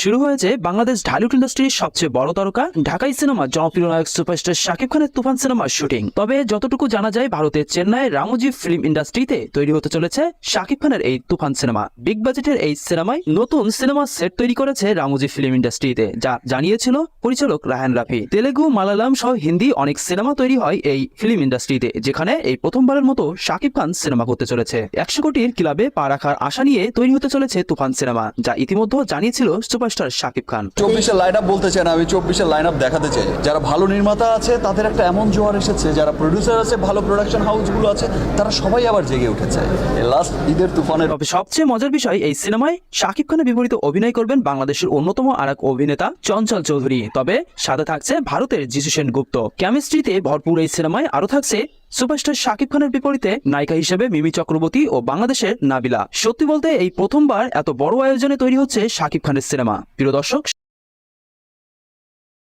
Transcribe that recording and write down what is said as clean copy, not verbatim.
শুরু হয়েছে বাংলাদেশ ঢালিউড ইন্ডাস্ট্রির সবচেয়ে বড় তারকা ঢাকাই সিনেমা জনপ্রিয় নায়ক সুপারস্টার শাকিব খানের তুফান সিনেমার শুটিং। তবে যতটুকু জানা যায় ভারতের চেন্নাই রামোজি ফিল্ম ইন্ডাস্ট্রিতে তৈরি হতে চলেছে শাকিব খানের এই তুফান সিনেমা। বিগ বাজেটের এই সিনেমায় নতুন সিনেমা সেট তৈরি করেছে রামোজি ফিল্ম ইন্ডাস্ট্রিতে, যা জানিয়েছিল পরিচালক রায়হান রাফি। তেলেগু, মালায়ালাম সহ হিন্দি অনেক সিনেমা তৈরি হয় এই ফিল্ম ইন্ডাস্ট্রিতে, যেখানে এই প্রথমবারের মতো শাকিব খান সিনেমা করতে চলেছে। 100 কোটির ক্লাবে পা রাখার আশা নিয়ে তৈরি হতে চলেছে তুফান সিনেমা, যা ইতিমধ্যে জানিয়েছিল superstar Shakib Khan. 24-এর line up বলতে চাই না, আমি 24-এর লাইন আপ দেখাতে চাই। যারা ভালো নির্মাতা আছে তাদের একটা এমন জোয়ার এসেছে, যারা প্রডিউসার আছে, ভালো প্রোডাকশন হাউসগুলো আছে, তারা সবাই আবার জেগে উঠেছে লাস্ট ঈদের তুফানের। তবে সবচেয়ে মজার বিষয়, এই সিনেমায় শাকিব খানের বিপরীতে অভিনয় করবেন বাংলাদেশের অন্যতম আরেক অভিনেতা চঞ্চল চৌধুরী। তবে সাথে থাকছে ভারতের যিশু সেনগুপ্ত। কেমিস্ট্রিতে ভরপুর এই সিনেমায় আরো থাকছে সুপারস্টার শাকিব খানের বিপরীতে নায়িকা হিসেবে মিমি চক্রবর্তী ও বাংলাদেশের নাবিলা। সত্যি বলতে এই প্রথমবার এত বড় আয়োজনে তৈরি হচ্ছে শাকিব খানের সিনেমা। প্রিয় দর্শক,